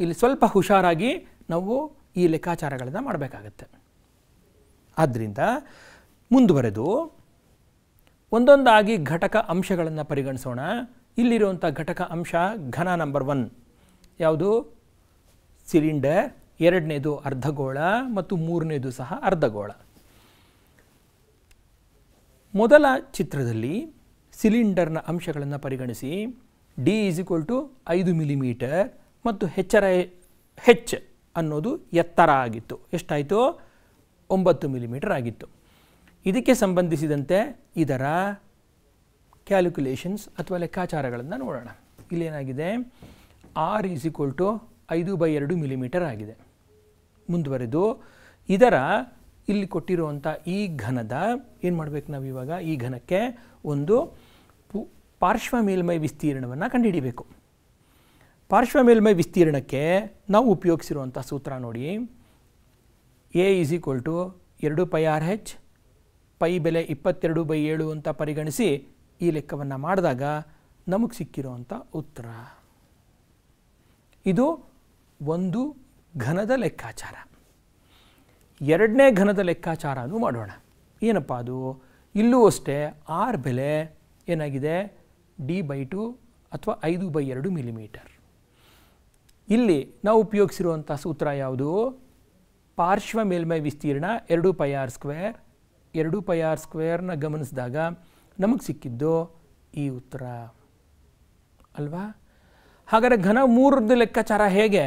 ಇಲ್ಲಿ ಸ್ವಲ್ಪ ಹುಷಾರಾಗಿ ನಾವು ಈ ಲೆಕ್ಕಾಚಾರಗಳನ್ನು ಮಾಡಬೇಕಾಗತ್ತೆ. ಆದ್ದರಿಂದ ಮುಂದುವರೆದು ಒಂದೊಂದಾಗಿ ಘಟಕ ಅಂಶಗಳನ್ನು ಪರಿಗಣಿಸೋಣ. ಇಲ್ಲಿರುವಂಥ ಘಟಕ ಅಂಶ ಘನ ನಂಬರ್ 1 ಯಾವುದು? ಸಿಲಿಂಡರ್. ಎರಡನೇದು ಅರ್ಧಗೋಳ ಮತ್ತು ಮೂರನೇದು ಸಹ ಅರ್ಧಗೋಳ. ಮೊದಲ ಚಿತ್ರದಲ್ಲಿ ಸಿಲಿಂಡರ್ನ ಅಂಶಗಳನ್ನು ಪರಿಗಣಿಸಿ. ಡಿ = 5 ಮಿಲಿಮೀಟರ್ ಮತ್ತು ಹೆಚ್ ಅನ್ನೋದು ಎತ್ತರ ಆಗಿತ್ತು. ಎಷ್ಟಾಯಿತು? 9 ಮಿಲಿಮೀಟರ್ ಆಗಿತ್ತು. ಇದಕ್ಕೆ ಸಂಬಂಧಿಸಿದಂತೆ ಇದರ ಕ್ಯಾಲ್ಕುಲೇಷನ್ಸ್ ಅಥವಾ ಲೆಕ್ಕಾಚಾರಗಳನ್ನು ನೋಡೋಣ. ಇಲ್ಲೇನಾಗಿದೆ? R = 5/2 ಮಿಲಿಮೀಟರ್ ಆಗಿದೆ. ಮುಂದುವರೆದು ಇದರ ಇಲ್ಲಿ ಕೊಟ್ಟಿರುವಂಥ ಈ ಘನದ ಏನು ಮಾಡಬೇಕು ನಾವು ಇವಾಗ? ಈ ಘನಕ್ಕೆ ಒಂದು ಪಾರ್ಶ್ವ ಮೇಲ್ಮೈ ವಿಸ್ತೀರ್ಣವನ್ನು ಕಂಡುಹಿಡಿಬೇಕು. ಪಾರ್ಶ್ವ ಮೇಲ್ಮೈ ವಿಸ್ತೀರ್ಣಕ್ಕೆ ನಾವು ಉಪಯೋಗಿಸಿರುವಂಥ ಸೂತ್ರ ನೋಡಿ. A = 2πRh, ಪೈ ಬೆಲೆ 22/7 ಅಂತ ಪರಿಗಣಿಸಿ ಈ ಲೆಕ್ಕವನ್ನು ಮಾಡಿದಾಗ ನಮಗೆ ಸಿಕ್ಕಿರುವಂಥ ಉತ್ತರ ಇದು. ಒಂದು ಘನದ ಲೆಕ್ಕಾಚಾರ. ಎರಡನೇ ಘನದ ಲೆಕ್ಕಾಚಾರನೂ ಮಾಡೋಣ. ಏನಪ್ಪ ಅದು? ಇಲ್ಲೂ ಅಷ್ಟೇ R ಬೆಲೆ ಏನಾಗಿದೆ? D/2 ಅಥವಾ 5/2 ಮಿಲಿಮೀಟರ್. ಇಲ್ಲಿ ನಾವು ಉಪಯೋಗಿಸಿರುವಂಥ ಸೂತ್ರ ಯಾವುದು? ಪಾರ್ಶ್ವ ಮೇಲ್ಮೈ ವಿಸ್ತೀರ್ಣ 2πr². 2πr² ಗಮನಿಸಿದಾಗ ನಮಗೆ ಸಿಕ್ಕಿದ್ದು ಈ ಉತ್ತರ ಅಲ್ವಾ? ಹಾಗಾದರೆ ಘನ 3ರ ಲೆಕ್ಕಾಚಾರ ಹೇಗೆ?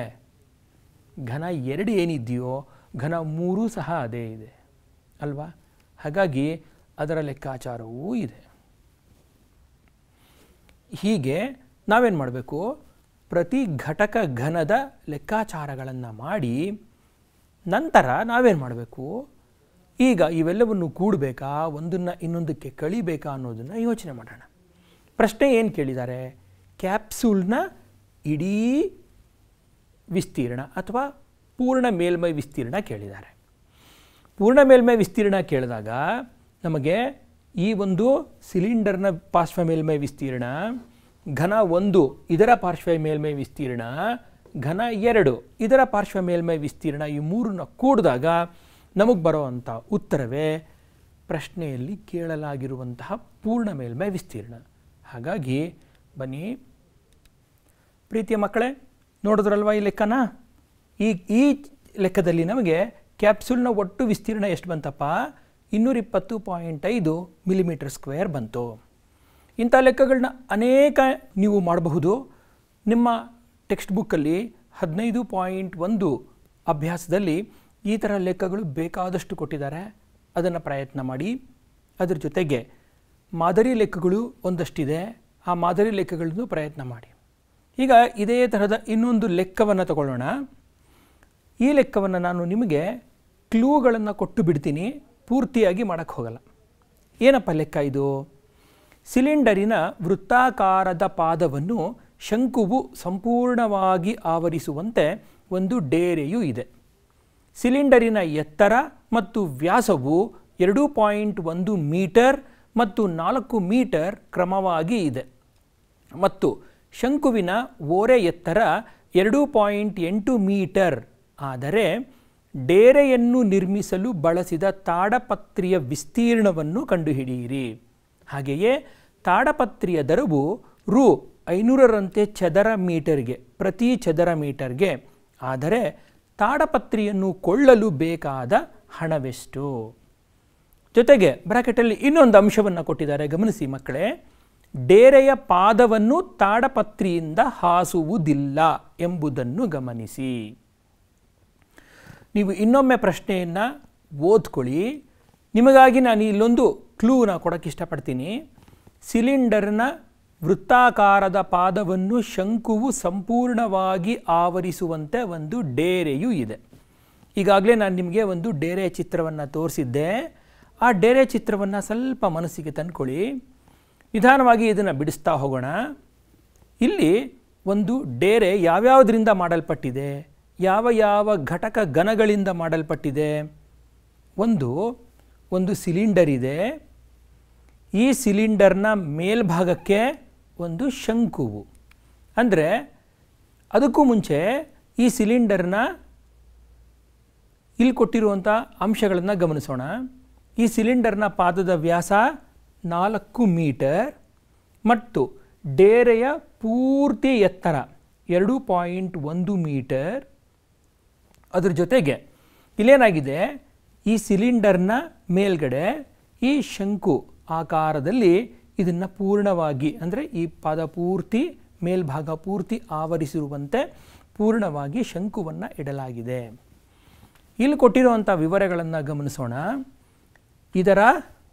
ಘನ 2 ಏನಿದೆಯೋ ಘನ 3 ಸಹ ಅದೇ ಇದೆ ಅಲ್ವಾ? ಹಾಗಾಗಿ ಅದರ ಲೆಕ್ಕಾಚಾರವೂ ಇದೆ. ಹೀಗೆ ನಾವೇನು ಮಾಡಬೇಕು? ಪ್ರತಿ ಘಟಕ ಘನದ ಲೆಕ್ಕಾಚಾರಗಳನ್ನು ಮಾಡಿ ನಂತರ ನಾವೇನು ಮಾಡಬೇಕು? ಈಗ ಇವೆಲ್ಲವನ್ನು ಕೂಡಬೇಕಾ, ಒಂದನ್ನು ಇನ್ನೊಂದಕ್ಕೆ ಕಳಿಬೇಕಾ ಅನ್ನೋದನ್ನು ಯೋಚನೆ ಮಾಡೋಣ. ಪ್ರಶ್ನೆ ಏನು ಕೇಳಿದ್ದಾರೆ? ಕ್ಯಾಪ್ಸೂಲ್ನ ಇಡೀ ವಿಸ್ತೀರ್ಣ ಅಥವಾ ಪೂರ್ಣ ಮೇಲ್ಮೈ ವಿಸ್ತೀರ್ಣ ಕೇಳಿದ್ದಾರೆ. ಪೂರ್ಣ ಮೇಲ್ಮೈ ವಿಸ್ತೀರ್ಣ ಕೇಳಿದಾಗ ನಮಗೆ ಈ ಒಂದು ಸಿಲಿಂಡರ್ನ ಪಾರ್ಶ್ವ ಮೇಲ್ಮೈ ವಿಸ್ತೀರ್ಣ, ಘನ 1 ಇದರ ಪಾರ್ಶ್ವ ಮೇಲ್ಮೈ ವಿಸ್ತೀರ್ಣ, ಘನ 2 ಇದರ ಪಾರ್ಶ್ವ ಮೇಲ್ಮೈ ವಿಸ್ತೀರ್ಣ, ಈ 3ನ್ನ ಕೂಡಿದಾಗ ನಮಗೆ ಬರೋವಂಥ ಉತ್ತರವೇ ಪ್ರಶ್ನೆಯಲ್ಲಿ ಕೇಳಲಾಗಿರುವಂತಹ ಪೂರ್ಣ ಮೇಲ್ಮೈ ವಿಸ್ತೀರ್ಣ. ಹಾಗಾಗಿ ಬನ್ನಿ ಪ್ರೀತಿಯ ಮಕ್ಕಳೇ, ನೋಡಿದ್ರಲ್ವ ಈ ಲೆಕ್ಕನ? ಈ ಲೆಕ್ಕದಲ್ಲಿ ನಮಗೆ ಕ್ಯಾಪ್ಸೂಲ್ನ ಒಟ್ಟು ವಿಸ್ತೀರ್ಣ ಎಷ್ಟು ಬಂತಪ್ಪ? 220.5 ಮಿಲಿಮೀಟರ್² ಬಂತು. ಇಂಥ ಲೆಕ್ಕಗಳನ್ನ ಅನೇಕ ನೀವು ಮಾಡಬಹುದು. ನಿಮ್ಮ ಟೆಕ್ಸ್ಟ್ ಬುಕ್ಕಲ್ಲಿ 15.1 ಅಭ್ಯಾಸದಲ್ಲಿ ಈ ಥರ ಲೆಕ್ಕಗಳು ಬೇಕಾದಷ್ಟು ಕೊಟ್ಟಿದ್ದಾರೆ. ಅದನ್ನು ಪ್ರಯತ್ನ ಮಾಡಿ. ಅದರ ಜೊತೆಗೆ ಮಾದರಿ ಲೆಕ್ಕಗಳು ಒಂದಷ್ಟಿದೆ, ಆ ಮಾದರಿ ಲೆಕ್ಕಗಳನ್ನು ಪ್ರಯತ್ನ ಮಾಡಿ. ಈಗ ಇದೇ ತರಹದ ಇನ್ನೊಂದು ಲೆಕ್ಕವನ್ನು ತಗೊಳ್ಳೋಣ. ಈ ಲೆಕ್ಕವನ್ನು ನಾನು ನಿಮಗೆ ಕ್ಲೂಗಳನ್ನು ಕೊಟ್ಟು ಬಿಡ್ತೀನಿ, ಪೂರ್ತಿಯಾಗಿ ಮಾಡೋಕ್ಕೆ ಹೋಗಲ್ಲ. ಏನಪ್ಪ ಲೆಕ್ಕ ಇದು? ಸಿಲಿಂಡರಿನ ವೃತ್ತಾಕಾರದ ಪಾದವನ್ನು ಶಂಕುವು ಸಂಪೂರ್ಣವಾಗಿ ಆವರಿಸುವಂತೆ ಒಂದು ಡೇರೆಯೂ ಇದೆ. ಸಿಲಿಂಡರಿನ ಎತ್ತರ ಮತ್ತು ವ್ಯಾಸವು 2.1 ಮೀಟರ್ ಮತ್ತು 4 ಮೀಟರ್ ಕ್ರಮವಾಗಿ ಇದೆ ಮತ್ತು ಶಂಕುವಿನ ಓರೆ ಎತ್ತರ 2.8 ಮೀಟರ್. ಆದರೆ ಡೇರೆಯನ್ನು ನಿರ್ಮಿಸಲು ಬಳಸಿದ ತಾಡಪತ್ರಿಯ ವಿಸ್ತೀರ್ಣವನ್ನು ಕಂಡುಹಿಡಿಯಿರಿ. ಹಾಗೆಯೇ ತಾಡಪತ್ರಿಯ ದರವು ರೂ 500ರಂತೆ ಚದರ ಮೀಟರ್ಗೆ, ಪ್ರತಿ ಚದರ ಮೀಟರ್ಗೆ. ಆದರೆ ತಾಡಪತ್ರಿಯನ್ನು ಕೊಳ್ಳಲು ಬೇಕಾದ ಹಣವೆಷ್ಟು? ಜೊತೆಗೆ ಬ್ರಾಕೆಟಲ್ಲಿ ಇನ್ನೊಂದು ಅಂಶವನ್ನು ಕೊಟ್ಟಿದ್ದಾರೆ, ಗಮನಿಸಿ ಮಕ್ಕಳೇ. ಡೇರೆಯ ಪಾದವನ್ನು ತಾಡಪತ್ರಿಯಿಂದ ಹಾಸುವುದಿಲ್ಲ ಎಂಬುದನ್ನು ಗಮನಿಸಿ. ನೀವು ಇನ್ನೊಮ್ಮೆ ಪ್ರಶ್ನೆಯನ್ನು ಓದ್ಕೊಳ್ಳಿ. ನಿಮಗಾಗಿ ನಾನು ಇಲ್ಲೊಂದು ಕ್ಲೂನ ಕೊಡೋಕ್ಕೆ ಇಷ್ಟಪಡ್ತೀನಿ. ಸಿಲಿಂಡರ್ನ ವೃತ್ತಾಕಾರದ ಪಾದವನ್ನು ಶಂಕುವು ಸಂಪೂರ್ಣವಾಗಿ ಆವರಿಸುವಂತೆ ಒಂದು ಡೇರೆಯೂ ಇದೆ. ಈಗಾಗಲೇ ನಾನು ನಿಮಗೆ ಒಂದು ಡೇರೆ ಚಿತ್ರವನ್ನು ತೋರಿಸಿದ್ದೆ. ಆ ಡೇರೆ ಚಿತ್ರವನ್ನು ಸ್ವಲ್ಪ ಮನಸ್ಸಿಗೆ ತಂದ್ಕೊಳ್ಳಿ. ನಿಧಾನವಾಗಿ ಇದನ್ನು ಬಿಡಿಸ್ತಾ ಹೋಗೋಣ. ಇಲ್ಲಿ ಒಂದು ಡೇರೆ ಯಾವ್ಯಾವುದರಿಂದ ಮಾಡಲ್ಪಟ್ಟಿದೆ, ಯಾವ ಯಾವ ಘಟಕ ಘನಗಳಿಂದ ಮಾಡಲ್ಪಟ್ಟಿದೆ? ಒಂದು ಸಿಲಿಂಡರ್ ಇದೆ. ಈ ಸಿಲಿಂಡರ್ನ ಮೇಲ್ಭಾಗಕ್ಕೆ ಒಂದು ಶಂಕುವು. ಅಂದರೆ ಅದಕ್ಕೂ ಮುಂಚೆ ಈ ಸಿಲಿಂಡರ್ನ ಇಲ್ಲಿ ಕೊಟ್ಟಿರುವಂಥ ಅಂಶಗಳನ್ನು ಗಮನಿಸೋಣ. ಈ ಸಿಲಿಂಡರ್ನ ಪಾದದ ವ್ಯಾಸ 4 ಮೀಟರ್ ಮತ್ತು ಡೇರೆಯ ಪೂರ್ತಿ ಎತ್ತರ 2.1 ಮೀಟರ್. ಅದರ ಜೊತೆಗೆ ಇಲ್ಲೇನಾಗಿದೆ, ಈ ಸಿಲಿಂಡರ್ನ ಮೇಲ್ಗಡೆ ಈ ಶಂಕು ಆಕಾರದಲ್ಲಿ ಇದನ್ನು ಪೂರ್ಣವಾಗಿ, ಅಂದರೆ ಈ ಪಾದ ಪೂರ್ತಿ ಮೇಲ್ಭಾಗ ಪೂರ್ತಿ ಆವರಿಸಿರುವಂತೆ ಪೂರ್ಣವಾಗಿ ಶಂಕುವನ್ನು ಇಡಲಾಗಿದೆ. ಇಲ್ಲಿ ಕೊಟ್ಟಿರುವಂಥ ವಿವರಗಳನ್ನು ಗಮನಿಸೋಣ. ಇದರ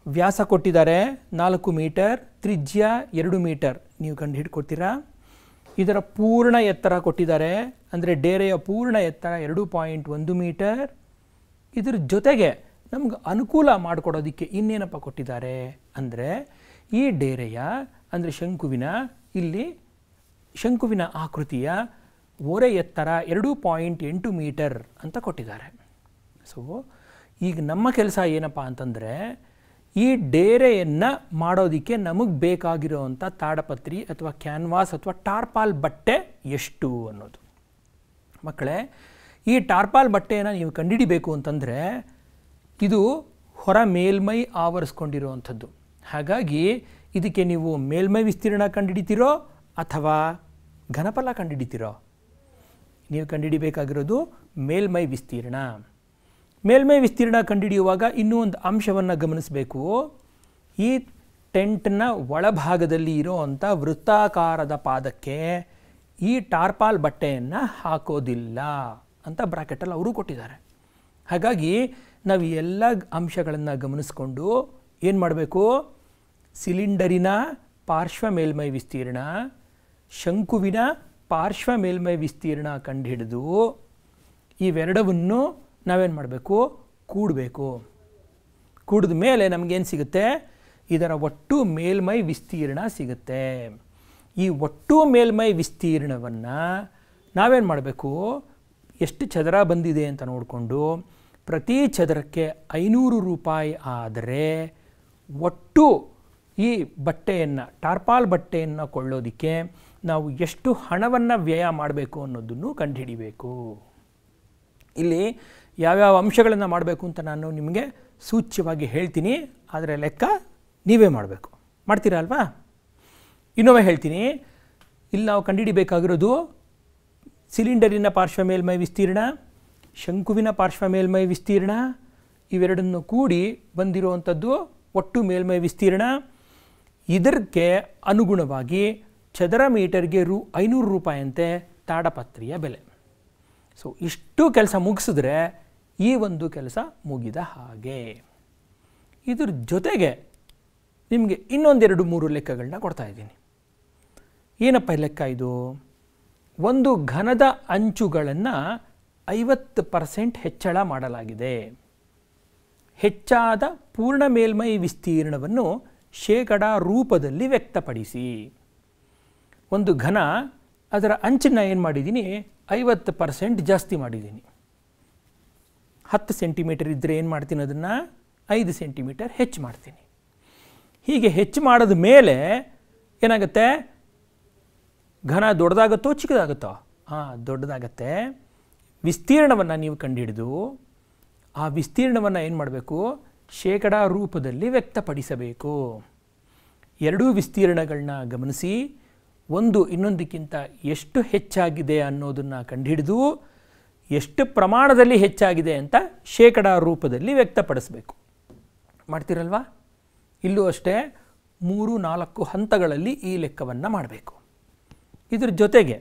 ವ್ಯಾಸ ಕೊಟ್ಟಿದ್ದಾರೆ 4 ಮೀಟರ್, ತ್ರಿಜ್ಯ 2 ಮೀಟರ್. ನೀವು ಕಂಡು ಹಿಡ್ಕೊಡ್ತೀರಾ? ಇದರ ಪೂರ್ಣ ಎತ್ತರ ಕೊಟ್ಟಿದ್ದಾರೆ, ಅಂದರೆ ಡೇರೆಯ ಪೂರ್ಣ ಎತ್ತರ 2.1 ಮೀಟರ್. ಇದರ ಜೊತೆಗೆ ನಮ್ಗೆ ಅನುಕೂಲ ಮಾಡಿಕೊಡೋದಕ್ಕೆ ಇನ್ನೇನಪ್ಪ ಕೊಟ್ಟಿದ್ದಾರೆ ಅಂದರೆ, ಈ ಡೇರೆಯ ಅಂದರೆ ಶಂಕುವಿನ ಆಕೃತಿಯ ಓರೆ ಎತ್ತರ 2.8 ಮೀಟರ್ ಅಂತ ಕೊಟ್ಟಿದ್ದಾರೆ. ಸೊ ಈಗ ನಮ್ಮ ಕೆಲಸ ಏನಪ್ಪ ಅಂತಂದರೆ, ಈ ಡೇರೆಯನ್ನು ಮಾಡೋದಕ್ಕೆ ನಮಗೆ ಬೇಕಾಗಿರೋವಂಥ ತಾಡಪತ್ರಿ ಅಥವಾ ಕ್ಯಾನ್ವಾಸ್ ಅಥವಾ ಟಾರ್ಪಾಲ್ ಬಟ್ಟೆ ಎಷ್ಟು ಅನ್ನೋದು. ಮಕ್ಕಳೇ, ಈ ಟಾರ್ಪಾಲ್ ಬಟ್ಟೆಯನ್ನು ನೀವು ಕಂಡುಹಿಡಿಬೇಕು ಅಂತಂದರೆ ಇದು ಹೊರ ಮೇಲ್ಮೈ ಆವರಿಸ್ಕೊಂಡಿರುವಂಥದ್ದು. ಹಾಗಾಗಿ ಇದಕ್ಕೆ ನೀವು ಮೇಲ್ಮೈ ವಿಸ್ತೀರ್ಣ ಕಂಡುಹಿಡಿತೀರೋ ಅಥವಾ ಘನಫಲ ಕಂಡುಹಿಡಿತೀರೋ? ನೀವು ಕಂಡುಹಿಡಿಬೇಕಾಗಿರೋದು ಮೇಲ್ಮೈ ವಿಸ್ತೀರ್ಣ. ಮೇಲ್ಮೈ ವಿಸ್ತೀರ್ಣ ಕಂಡುಹಿಡಿಯುವಾಗ ಇನ್ನೂ ಒಂದು ಅಂಶವನ್ನು ಗಮನಿಸಬೇಕು. ಈ ಟೆಂಟ್ನ ಒಳಭಾಗದಲ್ಲಿ ಇರೋವಂಥ ವೃತ್ತಾಕಾರದ ಪಾದಕ್ಕೆ ಈ ಟಾರ್ಪಾಲ್ ಬಟ್ಟೆಯನ್ನು ಹಾಕೋದಿಲ್ಲ ಅಂತ ಬ್ರಾಕೆಟಲ್ಲಿ ಅವರು ಕೊಟ್ಟಿದ್ದಾರೆ. ಹಾಗಾಗಿ ನಾವು ಎಲ್ಲ ಅಂಶಗಳನ್ನು ಗಮನಿಸ್ಕೊಂಡು ಏನು ಮಾಡಬೇಕು? ಸಿಲಿಂಡರಿನ ಪಾರ್ಶ್ವ ಮೇಲ್ಮೈ ವಿಸ್ತೀರ್ಣ, ಶಂಕುವಿನ ಪಾರ್ಶ್ವ ಮೇಲ್ಮೈ ವಿಸ್ತೀರ್ಣ ಕಂಡುಹಿಡಿದು ಇವೆರಡವನ್ನು ನಾವೇನು ಮಾಡಬೇಕು? ಕೂಡಬೇಕು. ಕೂಡಿದ ಮೇಲೆ ನಮಗೇನು ಸಿಗುತ್ತೆ? ಇದರ ಒಟ್ಟು ಮೇಲ್ಮೈ ವಿಸ್ತೀರ್ಣ ಸಿಗುತ್ತೆ. ಈ ಒಟ್ಟು ಮೇಲ್ಮೈ ವಿಸ್ತೀರ್ಣವನ್ನು ನಾವೇನು ಮಾಡಬೇಕು? ಎಷ್ಟು ಚದರ ಬಂದಿದೆ ಅಂತ ನೋಡಿಕೊಂಡು ಪ್ರತಿ ಚದರಕ್ಕೆ 500 ರೂಪಾಯಿ ಆದರೆ ಒಟ್ಟು ಈ ಬಟ್ಟೆಯನ್ನು, ಟಾರ್ಪಾಲ್ ಬಟ್ಟೆಯನ್ನು ಕೊಳ್ಳೋದಕ್ಕೆ ನಾವು ಎಷ್ಟು ಹಣವನ್ನು ವ್ಯಯ ಮಾಡಬೇಕು ಅನ್ನೋದನ್ನು ಕಂಡುಹಿಡಿಬೇಕು. ಇಲ್ಲಿ ಯಾವ್ಯಾವ ಅಂಶಗಳನ್ನು ಮಾಡಬೇಕು ಅಂತ ನಾನು ನಿಮಗೆ ಸೂಚ್ಯವಾಗಿ ಹೇಳ್ತೀನಿ, ಆದರೆ ಲೆಕ್ಕ ನೀವೇ ಮಾಡಬೇಕು. ಮಾಡ್ತೀರಾ ಅಲ್ವಾ? ಇನ್ನೊಮ್ಮೆ ಹೇಳ್ತೀನಿ. ಇಲ್ಲಿ ನಾವು ಕಂಡುಹಿಡಿಬೇಕಾಗಿರೋದು ಸಿಲಿಂಡರಿನ ಪಾರ್ಶ್ವ ಮೇಲ್ಮೈ ವಿಸ್ತೀರ್ಣ, ಶಂಕುವಿನ ಪಾರ್ಶ್ವ ಮೇಲ್ಮೈ ವಿಸ್ತೀರ್ಣ, ಇವೆರಡನ್ನು ಕೂಡಿ ಬಂದಿರುವಂಥದ್ದು ಒಟ್ಟು ಮೇಲ್ಮೈ ವಿಸ್ತೀರ್ಣ. ಇದಕ್ಕೆ ಅನುಗುಣವಾಗಿ ಚದರ ಮೀಟರ್ಗೆ 500 ರೂಪಾಯಿಯಂತೆ ತಾಡಪತ್ರಿಯ ಬೆಲೆ. ಸೊ ಇಷ್ಟು ಕೆಲಸ ಮುಗಿಸಿದ್ರೆ ಈ ಒಂದು ಕೆಲಸ ಮುಗಿದ ಹಾಗೆ. ಇದ್ರ ಜೊತೆಗೆ ನಿಮಗೆ ಇನ್ನೊಂದೆರಡು 3 ಲೆಕ್ಕಗಳನ್ನ ಕೊಡ್ತಾ ಇದ್ದೀನಿ. ಏನಪ್ಪ ಲೆಕ್ಕ ಇದು? ಒಂದು ಘನದ ಅಂಚುಗಳನ್ನು 50% ಹೆಚ್ಚಳ ಮಾಡಲಾಗಿದೆ. ಹೆಚ್ಚಾದ ಪೂರ್ಣ ಮೇಲ್ಮೈ ವಿಸ್ತೀರ್ಣವನ್ನು ಶೇಕಡ ರೂಪದಲ್ಲಿ ವ್ಯಕ್ತಪಡಿಸಿ. ಒಂದು ಘನ, ಅದರ ಅಂಚನ್ನು ಏನು ಮಾಡಿದ್ದೀನಿ? 50% ಜಾಸ್ತಿ ಮಾಡಿದ್ದೀನಿ. 10 ಸೆಂಟಿಮೀಟರ್ ಇದ್ದರೆ ಏನು ಮಾಡ್ತೀನಿ? ಅದನ್ನು 5 ಸೆಂಟಿಮೀಟರ್ ಹೆಚ್ಚು ಮಾಡ್ತೀನಿ. ಹೀಗೆ ಹೆಚ್ಚು ಮಾಡಿದ ಮೇಲೆ ಏನಾಗುತ್ತೆ? ಘನ ದೊಡ್ಡದಾಗುತ್ತೋ ಚಿಕ್ಕದಾಗುತ್ತೋ? ದೊಡ್ಡದಾಗತ್ತೆ. ವಿಸ್ತೀರ್ಣವನ್ನು ನೀವು ಕಂಡುಹಿಡಿದು ಆ ವಿಸ್ತೀರ್ಣವನ್ನು ಏನು ಮಾಡಬೇಕು? ಶೇಕಡ ರೂಪದಲ್ಲಿ ವ್ಯಕ್ತಪಡಿಸಬೇಕು. ಎರಡೂ ವಿಸ್ತೀರ್ಣಗಳನ್ನ ಗಮನಿಸಿ ಒಂದು ಇನ್ನೊಂದಕ್ಕಿಂತ ಎಷ್ಟು ಹೆಚ್ಚಾಗಿದೆ ಅನ್ನೋದನ್ನು ಕಂಡುಹಿಡಿದು ಎಷ್ಟು ಪ್ರಮಾಣದಲ್ಲಿ ಹೆಚ್ಚಾಗಿದೆ ಅಂತ ಶೇಕಡ ರೂಪದಲ್ಲಿ ವ್ಯಕ್ತಪಡಿಸಬೇಕು. ಮಾಡ್ತೀರಲ್ವಾ? ಇಲ್ಲೂ ಅಷ್ಟೇ 3-4 ಹಂತಗಳಲ್ಲಿ ಈ ಲೆಕ್ಕವನ್ನು ಮಾಡಬೇಕು. ಇದ್ರ ಜೊತೆಗೆ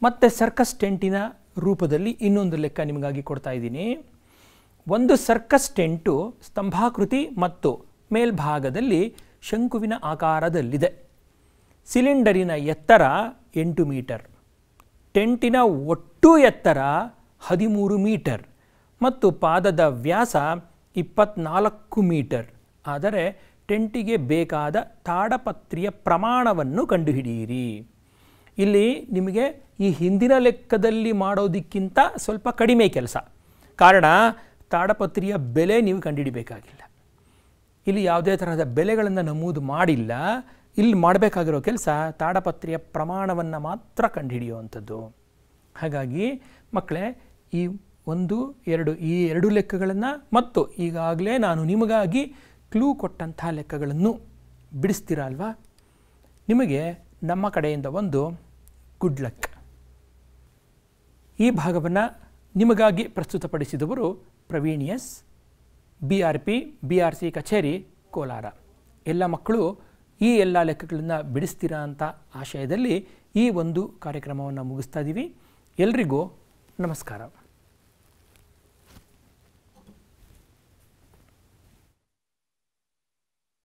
ಮತ್ತೆ ಸರ್ಕಸ್ ಟೆಂಟಿನ ರೂಪದಲ್ಲಿ ಇನ್ನೊಂದು ಲೆಕ್ಕ ನಿಮಗಾಗಿ ಕೊಡ್ತಾ ಇದ್ದೀನಿ. ಒಂದು ಸರ್ಕಸ್ ಟೆಂಟು ಸ್ತಂಭಾಕೃತಿ ಮತ್ತು ಮೇಲ್ಭಾಗದಲ್ಲಿ ಶಂಕುವಿನ ಆಕಾರದಲ್ಲಿದೆ. ಸಿಲಿಂಡರಿನ ಎತ್ತರ 8 ಮೀಟರ್, ಟೆಂಟಿನ ಒಟ್ಟು ಎತ್ತರ 13 ಮೀಟರ್ ಮತ್ತು ಪಾದದ ವ್ಯಾಸ 24 ಮೀಟರ್. ಆದರೆ ಟೆಂಟಿಗೆ ಬೇಕಾದ ತಾಡಪತ್ರಿಯ ಪ್ರಮಾಣವನ್ನು ಕಂಡುಹಿಡಿಯಿರಿ. ಇಲ್ಲಿ ನಿಮಗೆ ಈ ಹಿಂದಿನ ಲೆಕ್ಕದಲ್ಲಿ ಮಾಡೋದಕ್ಕಿಂತ ಸ್ವಲ್ಪ ಕಡಿಮೆ ಕೆಲಸ. ಕಾರಣ, ತಾಡಪತ್ರಿಯ ಬೆಲೆ ನೀವು ಕಂಡುಹಿಡಿಬೇಕಾಗಿಲ್ಲ. ಇಲ್ಲಿ ಯಾವುದೇ ತರಹದ ಬೆಲೆಗಳನ್ನು ನಮೂದು ಮಾಡಿಲ್ಲ. ಇಲ್ಲಿ ಮಾಡಬೇಕಾಗಿರೋ ಕೆಲಸ ತಾಡಪತ್ರಿಯ ಪ್ರಮಾಣವನ್ನು ಮಾತ್ರ ಕಂಡುಹಿಡಿಯುವಂಥದ್ದು. ಹಾಗಾಗಿ ಮಕ್ಕಳೇ, ಈ 1, 2 ಈ 2 ಲೆಕ್ಕಗಳನ್ನು ಮತ್ತು ಈಗಾಗಲೇ ನಾನು ನಿಮಗಾಗಿ ಕ್ಲೂ ಕೊಟ್ಟಂಥ ಲೆಕ್ಕಗಳನ್ನು ಬಿಡಿಸ್ತೀರ ಅಲ್ವಾ? ನಿಮಗೆ ನಮ್ಮ ಕಡೆಯಿಂದ ಒಂದು ಗುಡ್ ಲಕ್. ಈ ಭಾಗವನ್ನು ನಿಮಗಾಗಿ ಪ್ರಸ್ತುತಪಡಿಸಿದವರು ಪ್ರವೀಣ್ ಎಸ್, BRP BRC ಕಚೇರಿ, ಕೋಲಾರ. ಎಲ್ಲ ಮಕ್ಕಳು ಈ ಎಲ್ಲ ಲೆಕ್ಕಗಳನ್ನು ಬಿಡಿಸ್ತೀರಾ ಅಂತ ಆಶಯದಲ್ಲಿ ಈ ಒಂದು ಕಾರ್ಯಕ್ರಮವನ್ನು ಮುಗಿಸ್ತಾ ಇದ್ದೀವಿ. ಎಲ್ರಿಗೂ ನಮಸ್ಕಾರ.